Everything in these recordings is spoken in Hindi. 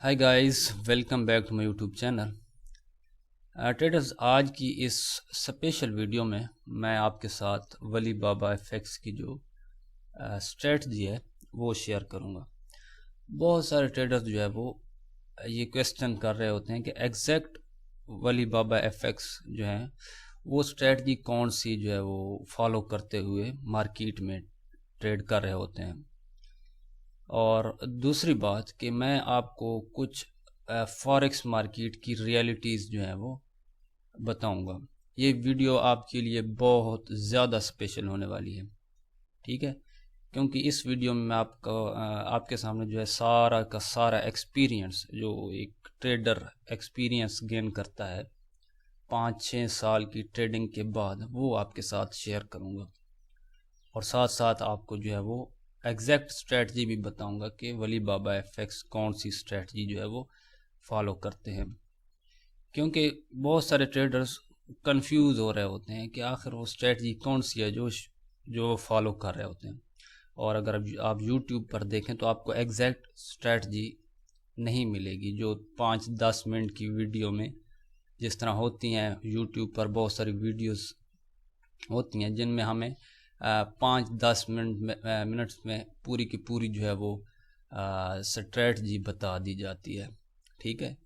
Hi guys, welcome back to my YouTube channel. Traders, आज की इस स्पेशल वीडियो में मैं आपके साथ वली बाबा एफएक्स की जो स्ट्रेटजी है वो शेयर करूंगा। बहुत सारे ट्रेडर्स जो है वो ये क्वेश्चन कर रहे होते हैं कि एग्जैक्ट वली बाबा एफएक्स जो है वो स्ट्रेटजी कौन सी जो है वो फॉलो करते हुए मार्केट में ट्रेड कर रहे होते हैं। और दूसरी बात कि मैं आपको कुछ फॉरेक्स मार्केट की रियलिटीज़ जो है वो बताऊंगा। ये वीडियो आपके लिए बहुत ज़्यादा स्पेशल होने वाली है, ठीक है, क्योंकि इस वीडियो में मैं आपके सामने जो है सारा का सारा एक्सपीरियंस, जो एक ट्रेडर एक्सपीरियंस गेन करता है 5-6 साल की ट्रेडिंग के बाद, वो आपके साथ शेयर करूंगा। और साथ साथ आपको जो है वो एग्जैक्ट स्ट्रेटजी भी बताऊंगा कि वली बाबा एफएक्स कौन सी स्ट्रेटजी जो है वो फॉलो करते हैं, क्योंकि बहुत सारे ट्रेडर्स कंफ्यूज हो रहे होते हैं कि आखिर वो स्ट्रेटजी कौन सी है जो फॉलो कर रहे होते हैं। और अगर आप यूट्यूब पर देखें तो आपको एग्जैक्ट स्ट्रेटजी नहीं मिलेगी जो 5-10 मिनट की वीडियो में जिस तरह होती हैं। यूट्यूब पर बहुत सारी वीडियोस होती हैं जिनमें हमें 5-10 मिनट्स में पूरी की पूरी जो है वो स्ट्रेटजी बता दी जाती है, ठीक है।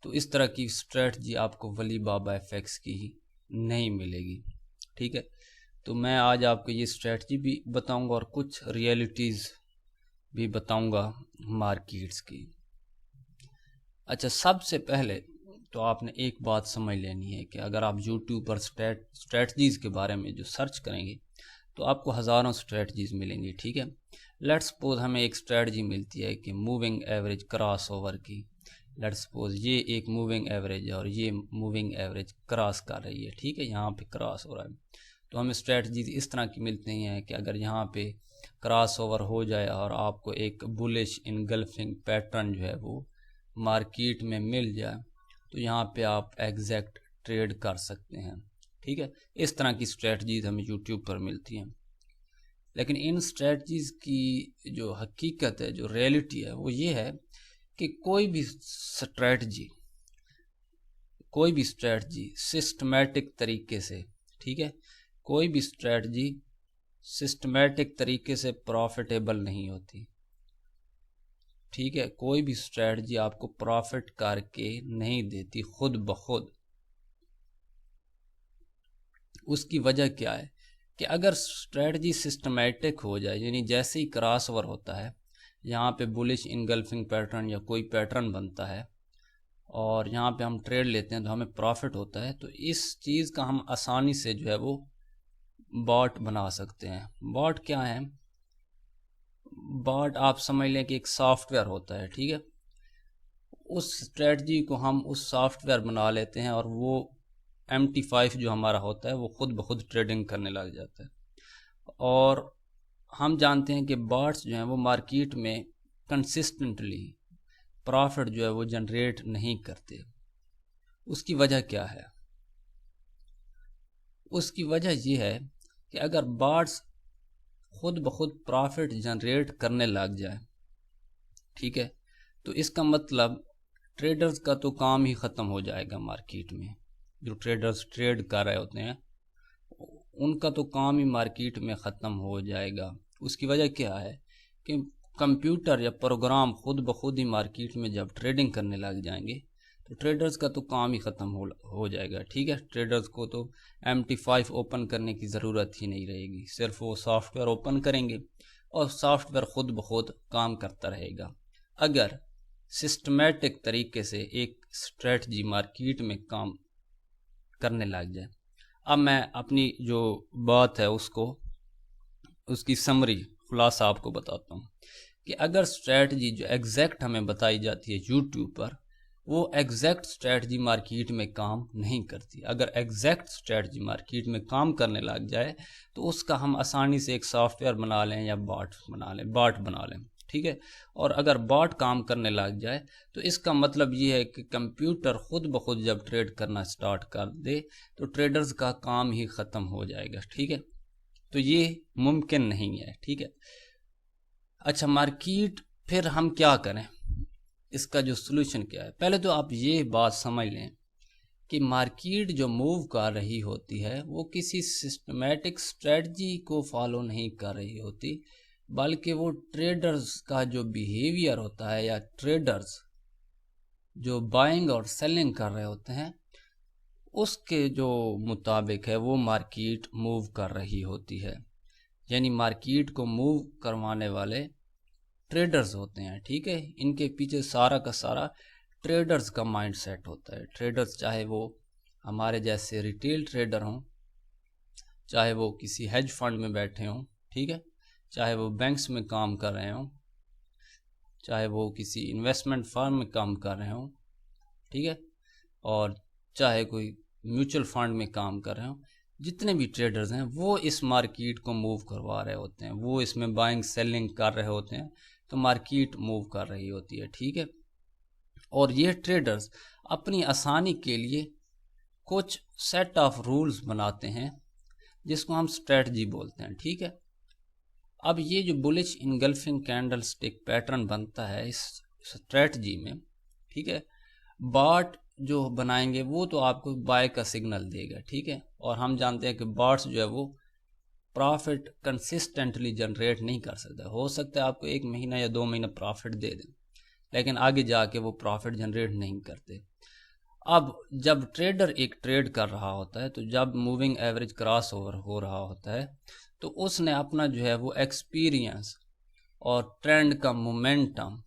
तो इस तरह की स्ट्रेटजी आपको वली बाबा एफएक्स की ही नहीं मिलेगी, ठीक है। तो मैं आज आपको ये स्ट्रेटजी भी बताऊंगा और कुछ रियलिटीज़ भी बताऊंगा मार्केट्स की। अच्छा, सबसे पहले तो आपने एक बात समझ लेनी है कि अगर आप यूट्यूब पर स्ट्रेटजीज़ के बारे में जो सर्च करेंगे तो आपको हज़ारों स्ट्रेटजीज़ मिलेंगी, ठीक है। लेट्स सपोज हमें एक स्ट्रेटजी मिलती है कि मूविंग एवरेज क्रॉस ओवर की। लेट्स सपोज ये एक मूविंग एवरेज है और ये मूविंग एवरेज क्रॉस कर रही है, ठीक है, यहाँ पे क्रॉस हो रहा है। तो हमें स्ट्रेटजीज इस तरह की मिलती हैं कि अगर यहाँ पे क्रॉस ओवर हो जाए और आपको एक बुलिश इनगल्फिंग पैटर्न जो है वो मार्केट में मिल जाए तो यहाँ पे आप एग्जैक्ट ट्रेड कर सकते हैं, ठीक है। इस तरह की स्ट्रेटजीज हमें यूट्यूब पर मिलती हैं, लेकिन इन स्ट्रेटजीज की जो हकीकत है, जो रियलिटी है, वो ये है कि कोई भी स्ट्रेटजी सिस्टमैटिक तरीके से, ठीक है, कोई भी स्ट्रेटजी सिस्टमैटिक तरीके से प्रॉफिटेबल नहीं होती, ठीक है। कोई भी स्ट्रेटजी आपको प्रॉफिट करके नहीं देती खुद ब खुद। उसकी वजह क्या है कि अगर स्ट्रेटजी सिस्टमैटिक हो जाए, यानी जैसे ही क्रॉस ओवर होता है, यहाँ पे बुलिश इनगल्फिंग पैटर्न या कोई पैटर्न बनता है और यहाँ पे हम ट्रेड लेते हैं तो हमें प्रॉफिट होता है, तो इस चीज़ का हम आसानी से जो है वो बॉट बना सकते हैं। बॉट क्या है? बॉट आप समझ लें कि एक सॉफ्टवेयर होता है, ठीक है। उस स्ट्रेटजी को हम उस सॉफ्टवेयर बना लेते हैं और वो MT5 जो हमारा होता है वो खुद ब खुद ट्रेडिंग करने लग जाता है। और हम जानते हैं कि बॉट्स जो हैं वो मार्केट में कंसिस्टेंटली प्रॉफिट जो है वो जनरेट नहीं करते। उसकी वजह क्या है? उसकी वजह ये है कि अगर बॉट्स खुद ब खुद प्रॉफिट जनरेट करने लग जाए, ठीक है, तो इसका मतलब ट्रेडर्स का तो काम ही ख़त्म हो जाएगा मार्केट में। जो ट्रेडर्स ट्रेड कर रहे होते हैं उनका तो काम ही मार्केट में ख़त्म हो जाएगा। उसकी वजह क्या है कि कंप्यूटर या प्रोग्राम खुद ब खुद ही मार्केट में जब ट्रेडिंग करने लग जाएंगे तो ट्रेडर्स का तो काम ही ख़त्म हो जाएगा, ठीक है। ट्रेडर्स को तो MT5 ओपन करने की ज़रूरत ही नहीं रहेगी, सिर्फ वो सॉफ्टवेयर ओपन करेंगे और सॉफ्टवेयर खुद ब खुद काम करता रहेगा। अगर सिस्टमैटिक तरीके से एक स्ट्रेटजी मार्केट में काम करने लग जाए, अब मैं अपनी जो बात है उसकी समरी खुलासा आपको बताता हूँ कि अगर स्ट्रेटजी जो एग्जैक्ट हमें बताई जाती है यूट्यूब पर, वो एग्जैक्ट स्ट्रेटजी मार्केट में काम नहीं करती। अगर एग्जैक्ट स्ट्रेटजी मार्केट में काम करने लग जाए तो उसका हम आसानी से एक सॉफ्टवेयर बना लें या बॉट बना लें, ठीक है। और अगर बॉट काम करने लग जाए तो इसका मतलब ये है कि कंप्यूटर खुद ब खुद जब ट्रेड करना स्टार्ट कर दे तो ट्रेडर्स का काम ही ख़त्म हो जाएगा, ठीक है। तो ये मुमकिन नहीं है, ठीक है। अच्छा, मार्केट फिर हम क्या करें? इसका जो सलूशन क्या है, पहले तो आप ये बात समझ लें कि मार्केट जो मूव कर रही होती है वो किसी सिस्टमेटिक स्ट्रेटजी को फॉलो नहीं कर रही होती, बल्कि वो ट्रेडर्स का जो बिहेवियर होता है या ट्रेडर्स जो बाइंग और सेलिंग कर रहे होते हैं उसके जो मुताबिक है वो मार्केट मूव कर रही होती है। यानी मार्केट को मूव करवाने वाले ट्रेडर्स होते हैं, ठीक है। इनके पीछे सारा का सारा ट्रेडर्स का माइंड सेट होता है। ट्रेडर्स चाहे वो हमारे जैसे रिटेल ट्रेडर हों, चाहे वो किसी हेज फंड में बैठे हों, ठीक है, चाहे वो बैंक्स में काम कर रहे हों, चाहे वो किसी इन्वेस्टमेंट फर्म में काम कर रहे हों, ठीक है, और चाहे कोई म्यूचुअल फंड में काम कर रहे हों, जितने भी ट्रेडर्स हैं वो इस मार्केट को मूव करवा रहे होते हैं, वो इसमें बाइंग सेलिंग कर रहे होते हैं, तो मार्केट मूव कर रही होती है, ठीक है। और ये ट्रेडर्स अपनी आसानी के लिए कुछ सेट ऑफ रूल्स बनाते हैं जिसको हम स्ट्रेटजी बोलते हैं, ठीक है। अब ये जो bullish engulfing candle stick pattern बनता है इस स्ट्रेटजी में, ठीक है, बाट जो बनाएंगे वो तो आपको बाय का सिग्नल देगा, ठीक है। और हम जानते हैं कि बाट्स जो है वो प्रॉफिट कंसिस्टेंटली जनरेट नहीं कर सकता। हो सकता है आपको 1 महीना या 2 महीना प्रॉफिट दे दें, लेकिन आगे जाके वो प्रॉफिट जनरेट नहीं करते। अब जब ट्रेडर एक ट्रेड कर रहा होता है, तो जब मूविंग एवरेज क्रॉस ओवर हो रहा होता है, तो उसने अपना जो है वो एक्सपीरियंस और ट्रेंड का मोमेंटम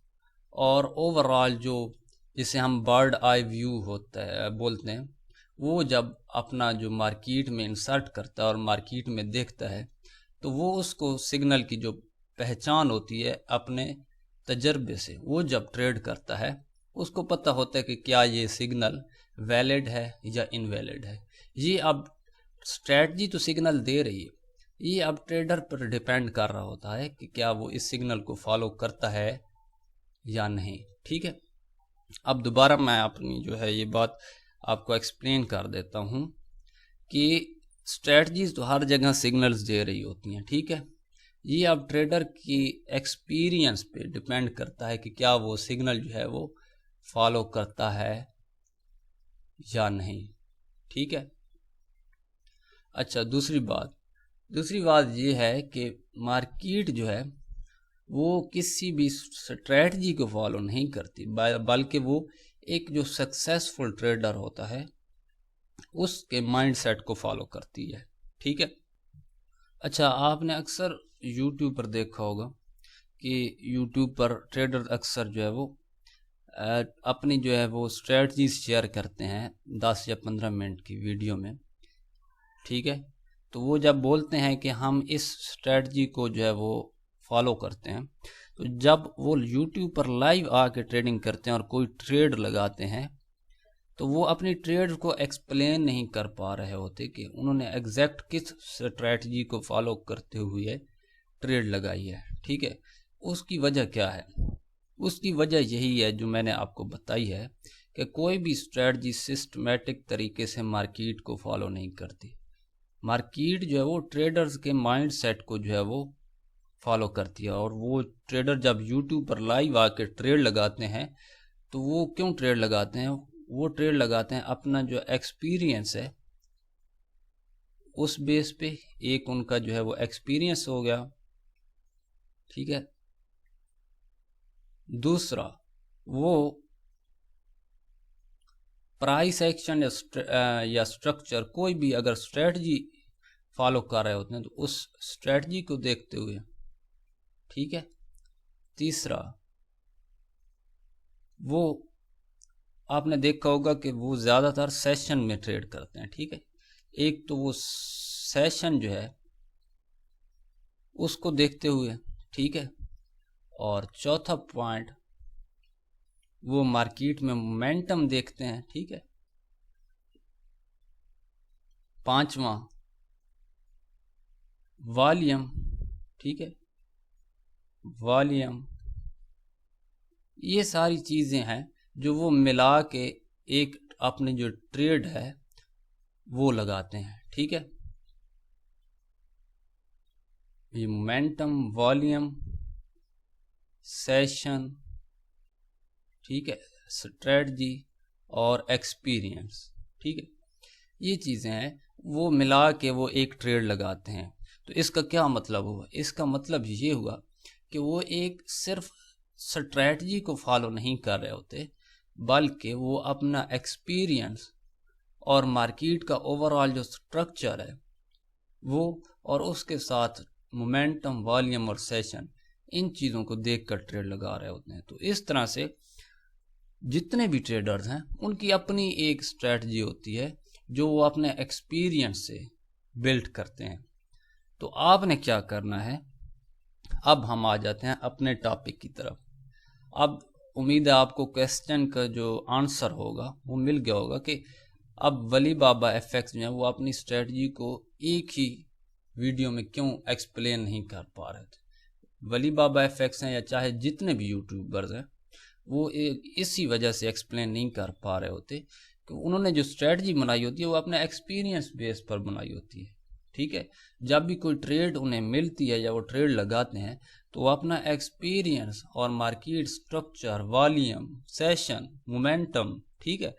और ओवरऑल जो जिसे हम बर्ड आई व्यू होता है बोलते हैं, वो जब अपना जो मार्केट में इंसर्ट करता है और मार्केट में देखता है, तो वो उसको सिग्नल की जो पहचान होती है अपने तजर्बे से, वो जब ट्रेड करता है उसको पता होता है कि क्या ये सिग्नल वैलिड है या इनवैलिड है। ये अब स्ट्रेटजी तो सिग्नल दे रही है, ये अब ट्रेडर पर डिपेंड कर रहा होता है कि क्या वो इस सिग्नल को फॉलो करता है या नहीं, ठीक है। अब दोबारा मैं अपनी जो है ये बात आपको एक्सप्लेन कर देता हूँ कि स्ट्रेटजीज तो हर जगह सिग्नल्स दे रही होती हैं, ठीक है। ये अब ट्रेडर की एक्सपीरियंस पे डिपेंड करता है कि क्या वो सिग्नल जो है वो फॉलो करता है या नहीं, ठीक है। अच्छा, दूसरी बात ये है कि मार्केट जो है वो किसी भी स्ट्रेटजी को फॉलो नहीं करती, बल्कि वो एक जो सक्सेसफुल ट्रेडर होता है उसके माइंडसेट को फॉलो करती है, ठीक है। अच्छा, आपने अक्सर यूट्यूब पर देखा होगा कि यूट्यूब पर ट्रेडर अक्सर जो है वो अपनी जो है वो स्ट्रेटजीज शेयर करते हैं 10 या 15 मिनट की वीडियो में, ठीक है। तो वो जब बोलते हैं कि हम इस स्ट्रेटजी को जो है वो फॉलो करते हैं, तो जब वो यूट्यूब पर लाइव आके ट्रेडिंग करते हैं और कोई ट्रेड लगाते हैं, तो वो अपनी ट्रेड को एक्सप्लेन नहीं कर पा रहे होते कि उन्होंने एग्जैक्ट किस स्ट्रेटजी को फॉलो करते हुए ट्रेड लगाई है, ठीक है। उसकी वजह क्या है? उसकी वजह यही है जो मैंने आपको बताई है कि कोई भी स्ट्रेटजी सिस्टमेटिक तरीके से मार्केट को फॉलो नहीं करती। मार्केट जो है वो ट्रेडर्स के माइंड सेट को जो है वो फॉलो करती है, और वो ट्रेडर जब यूट्यूब पर लाइव आके ट्रेड लगाते हैं, तो वो क्यों ट्रेड लगाते हैं? वो ट्रेड लगाते हैं अपना जो एक्सपीरियंस है उस बेस पे। एक उनका जो है वो एक्सपीरियंस हो गया, ठीक है। दूसरा, वो प्राइस एक्शन या स्ट्रक्चर, कोई भी अगर स्ट्रेटजी फॉलो कर रहे होते हैं तो उस स्ट्रेटजी को देखते हुए, ठीक है। तीसरा, वो आपने देखा होगा कि वो ज़्यादातर सेशन में ट्रेड करते हैं, ठीक है। एक तो वो सेशन जो है उसको देखते हुए, ठीक है। और चौथा पॉइंट, वो मार्केट में मोमेंटम देखते हैं, ठीक है। पांचवा, वॉल्यूम, ठीक है, वॉल्यूम। ये सारी चीज़ें हैं जो वो मिला के एक अपने जो ट्रेड है वो लगाते हैं, ठीक है। ये मोमेंटम, वॉल्यूम, सेशन, ठीक है, स्ट्रेटजी और एक्सपीरियंस, ठीक है, ये चीज़ें हैं, वो मिला के वो एक ट्रेड लगाते हैं। तो इसका क्या मतलब हुआ? इसका मतलब ये हुआ कि वो एक सिर्फ स्ट्रेटजी को फॉलो नहीं कर रहे होते, बल्कि वो अपना एक्सपीरियंस और मार्केट का ओवरऑल जो स्ट्रक्चर है वो, और उसके साथ मोमेंटम, वॉल्यूम और सेशन, इन चीज़ों को देखकर ट्रेड लगा रहे होते हैं। तो इस तरह से जितने भी ट्रेडर्स हैं उनकी अपनी एक स्ट्रेटजी होती है जो वो अपने एक्सपीरियंस से बिल्ड करते हैं। तो आपने क्या करना है, अब हम आ जाते हैं अपने टॉपिक की तरफ। अब उम्मीद है आपको क्वेश्चन का जो आंसर होगा वो मिल गया होगा कि अब वली बाबा एफएक्स जो है वो अपनी स्ट्रेटजी को एक ही वीडियो में क्यों एक्सप्लेन नहीं कर पा रहे थे। वली बाबा एफएक्स हैं या चाहे जितने भी यूट्यूबर्स हैं वो इसी वजह से एक्सप्लेन नहीं कर पा रहे होते कि उन्होंने जो स्ट्रेटजी बनाई होती है वो अपने एक्सपीरियंस बेस पर बनाई होती है। ठीक है, जब भी कोई ट्रेड उन्हें मिलती है या वो ट्रेड लगाते हैं तो वो अपना एक्सपीरियंस और market structure, volume, session, momentum, ठीक है,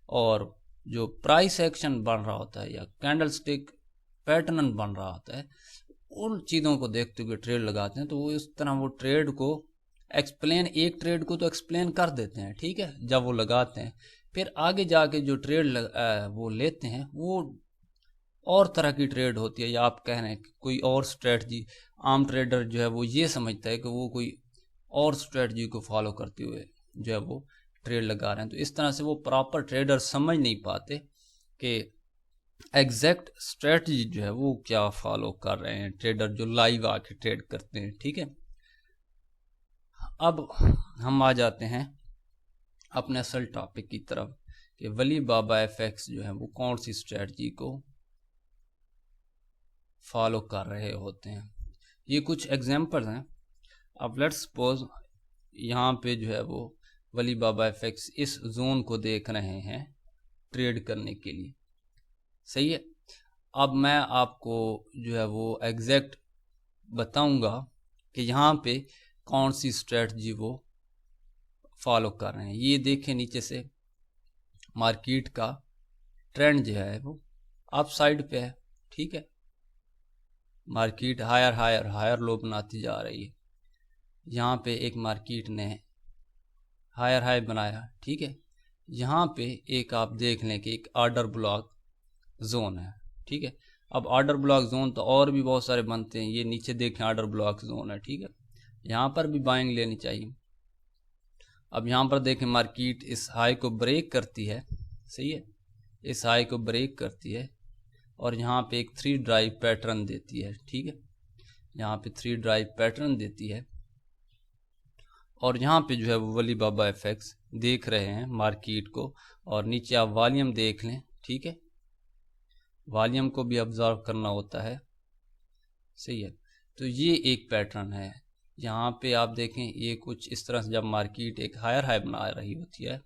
और जो प्राइस एक्शन बन रहा होता है या कैंडलस्टिक पैटर्न बन रहा होता है, उन चीज़ों को देखते हुए ट्रेड लगाते हैं। तो वो इस तरह वो ट्रेड को एक्सप्लेन, एक ट्रेड को तो एक्सप्लेन कर देते हैं, ठीक है, जब वो लगाते हैं। फिर आगे जाके जो ट्रेड वो लेते हैं वो और तरह की ट्रेड होती है, या आप कह रहे हैं कोई और स्ट्रेटजी। आम ट्रेडर जो है वो ये समझता है कि वो कोई और स्ट्रेटजी को फॉलो करते हुए जो है वो ट्रेड लगा रहे हैं। तो इस तरह से वो प्रॉपर ट्रेडर समझ नहीं पाते कि एग्जैक्ट स्ट्रेटजी जो है वो क्या फॉलो कर रहे हैं ट्रेडर जो लाइव आके ट्रेड करते हैं। ठीक है, अब हम आ जाते हैं अपने असल टॉपिक की तरफ कि वली बाबा एफएक्स जो है वो कौन सी स्ट्रेटजी को फॉलो कर रहे होते हैं। ये कुछ एग्जांपल्स हैं। अब लेट्स सपोज यहाँ पे जो है वो वली बाबा एफएक्स इस जोन को देख रहे हैं ट्रेड करने के लिए, सही है। अब मैं आपको जो है वो एग्जैक्ट बताऊंगा कि यहाँ पे कौन सी स्ट्रेटजी वो फॉलो कर रहे हैं। ये देखें, नीचे से मार्केट का ट्रेंड जो है वो अप साइड पे है, ठीक है, market higher higher higher low बनाती जा रही है। यहाँ पे एक मार्केट ने हायर हाई बनाया, ठीक है, यहाँ पे एक आप देख लें कि एक ऑर्डर ब्लॉक जोन है, ठीक है। अब ऑर्डर ब्लॉक जोन तो और भी बहुत सारे बनते हैं, ये नीचे देखें ऑर्डर ब्लॉक जोन है, ठीक है, यहाँ पर भी बाइंग लेनी चाहिए। अब यहाँ पर देखें मार्केट इस हाई को ब्रेक करती है, सही है, इस हाई को ब्रेक करती है और यहाँ पे एक 3 ड्राइव पैटर्न देती है, ठीक है, यहाँ पे 3 ड्राइव पैटर्न देती है। और यहाँ पे जो है वो वली बाबा एफएक्स देख रहे हैं मार्केट को, और नीचे आप वॉल्यूम देख लें, ठीक है, वॉल्यूम को भी ऑब्जर्व करना होता है, सही है। तो ये एक पैटर्न है, यहाँ पे आप देखें ये कुछ इस तरह से जब मार्केट एक हायर हाई बना रही होती है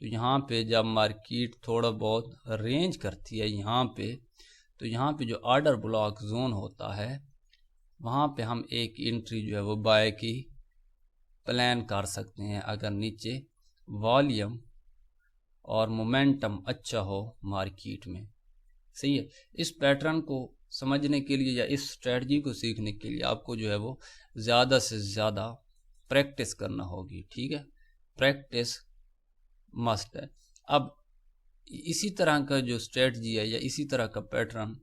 तो यहाँ पे जब मार्केट थोड़ा बहुत रेंज करती है यहाँ पे, तो यहाँ पे जो ऑर्डर ब्लॉक जोन होता है वहाँ पे हम एक एंट्री जो है वो बाय की प्लान कर सकते हैं अगर नीचे वॉल्यूम और मोमेंटम अच्छा हो मार्केट में, सही है। इस पैटर्न को समझने के लिए या इस स्ट्रेटजी को सीखने के लिए आपको जो है वो ज़्यादा से ज़्यादा प्रैक्टिस करना होगी, ठीक है, प्रैक्टिस मस्ट है। अब इसी तरह का जो स्ट्रेटजी है या इसी तरह का पैटर्न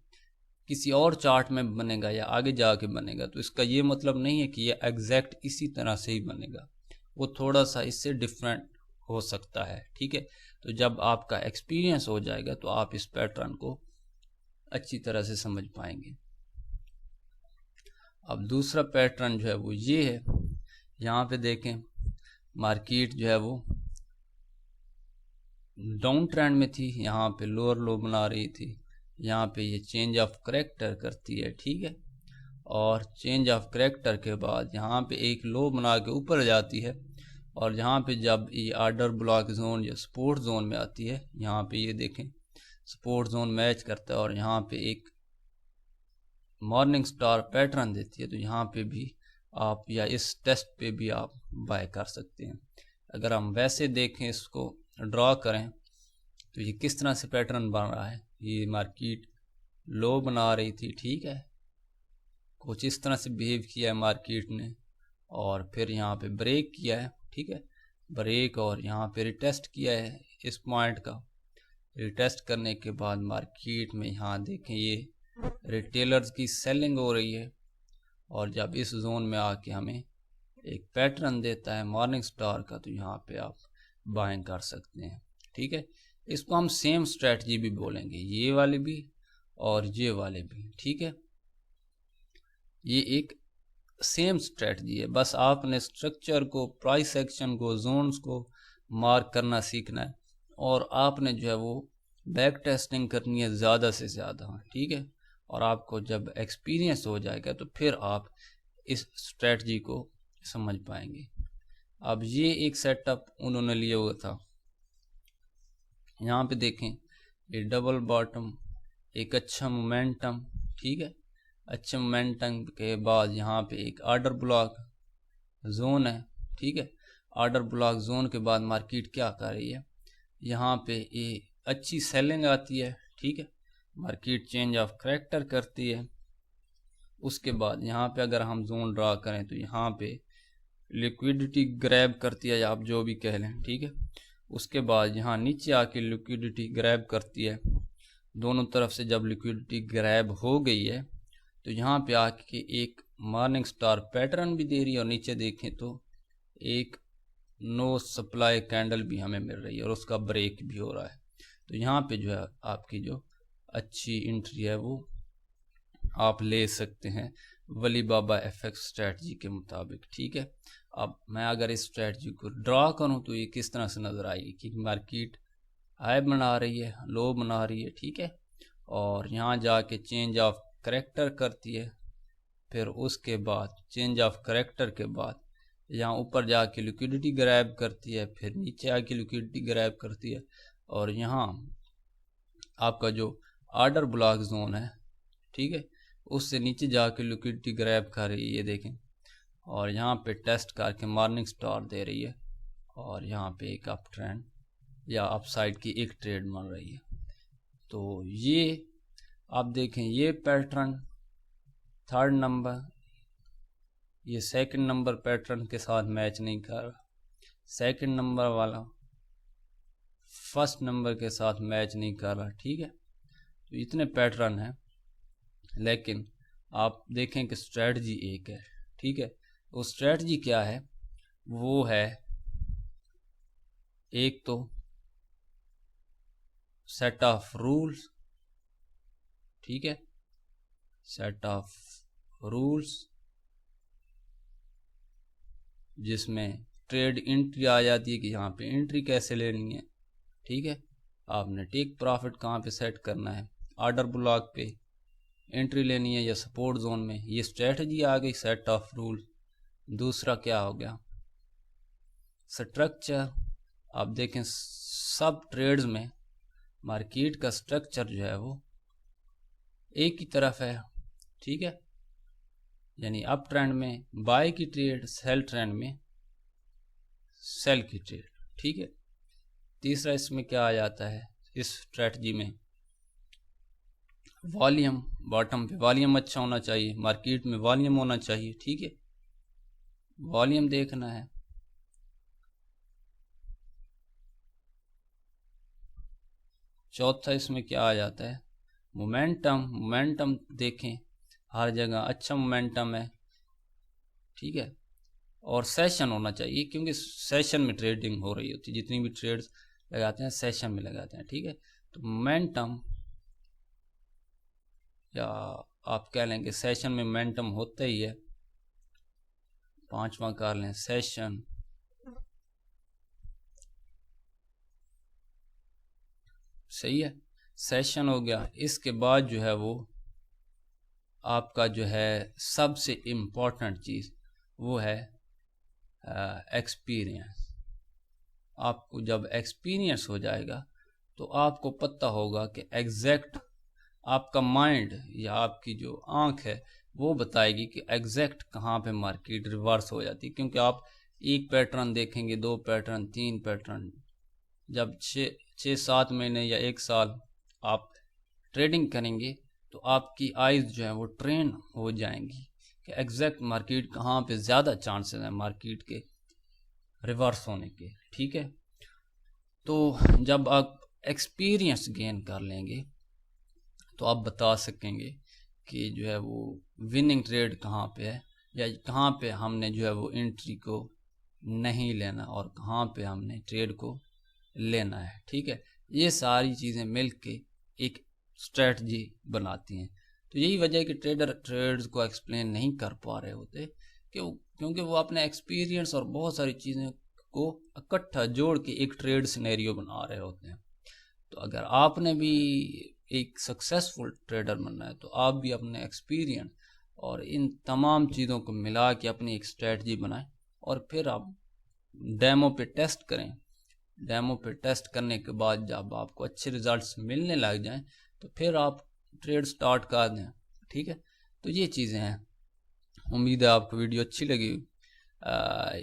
किसी और चार्ट में बनेगा या आगे जाके बनेगा, तो इसका ये मतलब नहीं है कि ये एग्जैक्ट इसी तरह से ही बनेगा, वो थोड़ा सा इससे डिफरेंट हो सकता है, ठीक है। तो जब आपका एक्सपीरियंस हो जाएगा तो आप इस पैटर्न को अच्छी तरह से समझ पाएंगे। अब दूसरा पैटर्न जो है वो ये है, यहाँ पे देखें मार्केट जो है वो डाउन ट्रेंड में थी, यहाँ पे लोअर लो बना रही थी, यहाँ पे ये चेंज ऑफ करैक्टर करती है, ठीक है, और चेंज ऑफ करैक्टर के बाद यहाँ पे एक लो बना के ऊपर जाती है, और यहाँ पे जब ये ऑर्डर ब्लॉक जोन या सपोर्ट जोन में आती है, यहाँ पे ये देखें सपोर्ट जोन मैच करता है और यहाँ पे एक मॉर्निंग स्टार पैटर्न देती है, तो यहाँ पे भी आप या इस टेस्ट पे भी आप बाय कर सकते हैं। अगर हम वैसे देखें, इसको ड्रॉ करें, तो ये किस तरह से पैटर्न बन रहा है। ये मार्केट लो बना रही थी, ठीक है, कुछ इस तरह से बिहेव किया है मार्केट ने, और फिर यहाँ पे ब्रेक किया है, ठीक है, ब्रेक, और यहाँ पे रिटेस्ट किया है इस पॉइंट का। रिटेस्ट करने के बाद मार्केट में यहाँ देखें ये रिटेलर्स की सेलिंग हो रही है, और जब इस जोन में आके हमें एक पैटर्न देता है मॉर्निंग स्टार का, तो यहाँ पे आप बाइंग कर सकते हैं, ठीक है। इसको हम सेम स्ट्रेटजी भी बोलेंगे, ये वाले भी और ये वाले भी, ठीक है। ये एक सेम स्ट्रेटजी है, बस आपने स्ट्रक्चर को, प्राइस एक्शन को, जोन्स को मार्क करना सीखना है, और आपने जो है वो बैक टेस्टिंग करनी है ज़्यादा से ज़्यादा, ठीक है। और आपको जब एक्सपीरियंस हो जाएगा तो फिर आप इस स्ट्रेटजी को समझ पाएंगे। अब ये एक सेटअप उन्होंने लिया हुआ था, यहाँ पे देखें, ये डबल बॉटम, एक अच्छा मोमेंटम, ठीक है, अच्छे मोमेंटम के बाद यहाँ पे एक ऑर्डर ब्लॉक जोन है, ठीक है। ऑर्डर ब्लॉक जोन के बाद मार्केट क्या कर रही है, यहाँ पे ये अच्छी सेलिंग आती है, ठीक है, मार्केट चेंज ऑफ करैक्टर करती है। उसके बाद यहाँ पे अगर हम जोन ड्रा करें तो यहाँ पे लिक्विडिटी ग्रैब करती है, आप जो भी कह लें, ठीक है। उसके बाद यहाँ नीचे आके लिक्विडिटी ग्रैब करती है, दोनों तरफ से जब लिक्विडिटी ग्रैब हो गई है तो यहाँ पे आके एक मॉर्निंग स्टार पैटर्न भी दे रही है, और नीचे देखें तो एक नो सप्लाई कैंडल भी हमें मिल रही है, और उसका ब्रेक भी हो रहा है। तो यहाँ पे जो है आपकी जो अच्छी एंट्री है वो आप ले सकते हैं वली बाबा एफएक्स स्ट्रेटजी के मुताबिक, ठीक है। अब मैं अगर इस स्ट्रेटजी को ड्रा करूं तो ये किस तरह से नज़र आएगी कि मार्केट हाई बना रही है, लो बना रही है, ठीक है, और यहाँ जाके चेंज ऑफ करैक्टर करती है, फिर उसके बाद चेंज ऑफ करैक्टर के बाद यहाँ ऊपर जाके लिक्विडिटी ग्रैब करती है, फिर नीचे आके लिक्विडिटी ग्रैब करती है, और यहाँ आपका जो ऑर्डर ब्लॉक जोन है, ठीक है, उससे नीचे जाके लिक्विडिटी ग्रैब कर रही है, ये देखें, और यहाँ पे टेस्ट करके मॉर्निंग स्टार दे रही है, और यहाँ पे एक अप ट्रेंड या अपसाइड की एक ट्रेड बन रही है। तो ये आप देखें, ये पैटर्न थर्ड नंबर, ये सेकंड नंबर पैटर्न के साथ मैच नहीं कर रहा, सेकंड नंबर वाला फर्स्ट नंबर के साथ मैच नहीं कर रहा, ठीक है। तो इतने पैटर्न हैं, लेकिन आप देखें कि स्ट्रेटजी एक है, ठीक है। वो स्ट्रेटजी क्या है, वो है एक तो सेट ऑफ रूल्स, ठीक है, सेट ऑफ रूल्स जिसमें ट्रेड एंट्री आ जाती है कि यहाँ पे एंट्री कैसे लेनी है, ठीक है, आपने टेक प्रॉफिट कहाँ पे सेट करना है, ऑर्डर ब्लॉक पे एंट्री लेनी है या सपोर्ट जोन में, ये स्ट्रेटजी आ गई, सेट ऑफ रूल। दूसरा क्या हो गया, स्ट्रक्चर। आप देखें सब ट्रेड्स में मार्केट का स्ट्रक्चर जो है वो एक ही तरफ है, ठीक है, यानी अप ट्रेंड में बाय की ट्रेड, सेल ट्रेंड में सेल की ट्रेड, ठीक है। तीसरा इसमें क्या आ जाता है, इस स्ट्रेटजी में वॉल्यूम, बॉटम पे वॉल्यूम अच्छा होना चाहिए, मार्केट में वॉल्यूम होना चाहिए, ठीक है, वॉल्यूम देखना है। चौथा इसमें क्या आ जाता है, मोमेंटम। मोमेंटम देखें, हर जगह अच्छा मोमेंटम है, ठीक है, और सेशन होना चाहिए, क्योंकि सेशन में ट्रेडिंग हो रही होती है, जितनी भी ट्रेड्स लगाते हैं सेशन में लगाते हैं, ठीक है। तो मोमेंटम, या आप कह लेंगे सेशन में मोमेंटम होता ही है। पांचवा कर लें सेशन, सही है, सेशन हो गया। इसके बाद जो है वो आपका जो है सबसे इम्पोर्टेंट चीज़ वो है एक्सपीरियंस। आपको जब एक्सपीरियंस हो जाएगा तो आपको पता होगा कि एग्जैक्ट आपका माइंड या आपकी जो आंख है वो बताएगी कि एग्जैक्ट कहाँ पे मार्केट रिवर्स हो जाती है, क्योंकि आप एक पैटर्न देखेंगे, 2 पैटर्न, 3 पैटर्न, जब 6-7 महीने या 1 साल आप ट्रेडिंग करेंगे तो आपकी आइज़ जो है वो ट्रेन हो जाएंगी कि एग्जैक्ट मार्केट कहाँ पे ज़्यादा चांसेस हैं मार्केट के रिवर्स होने के। ठीक है, तो जब आप एक्सपीरियंस गेन कर लेंगे तो आप बता सकेंगे कि जो है वो विनिंग ट्रेड कहाँ पे है, या कहाँ पे हमने जो है वो एंट्री को नहीं लेना और कहाँ पे हमने ट्रेड को लेना है। ठीक है, ये सारी चीज़ें मिल के एक स्ट्रेटजी बनाती हैं। तो यही वजह है कि ट्रेडर ट्रेड्स को एक्सप्लेन नहीं कर पा रहे होते क्योंकि वो अपने एक्सपीरियंस और बहुत सारी चीज़ें को इकट्ठा जोड़ के एक ट्रेड सिनेरियो बना रहे होते हैं। तो अगर आपने भी एक सक्सेसफुल ट्रेडर बनना है तो आप भी अपने एक्सपीरियंस और इन तमाम चीज़ों को मिला के अपनी एक स्ट्रेटजी बनाएं और फिर आप डेमो पे टेस्ट करें। डेमो पे टेस्ट करने के बाद जब आपको अच्छे रिजल्ट्स मिलने लग जाएं तो फिर आप ट्रेड स्टार्ट कर दें। ठीक है, तो ये चीज़ें हैं। उम्मीद है आपको वीडियो अच्छी लगी।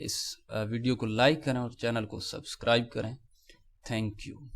इस वीडियो को लाइक करें और चैनल को सब्सक्राइब करें। Thank you.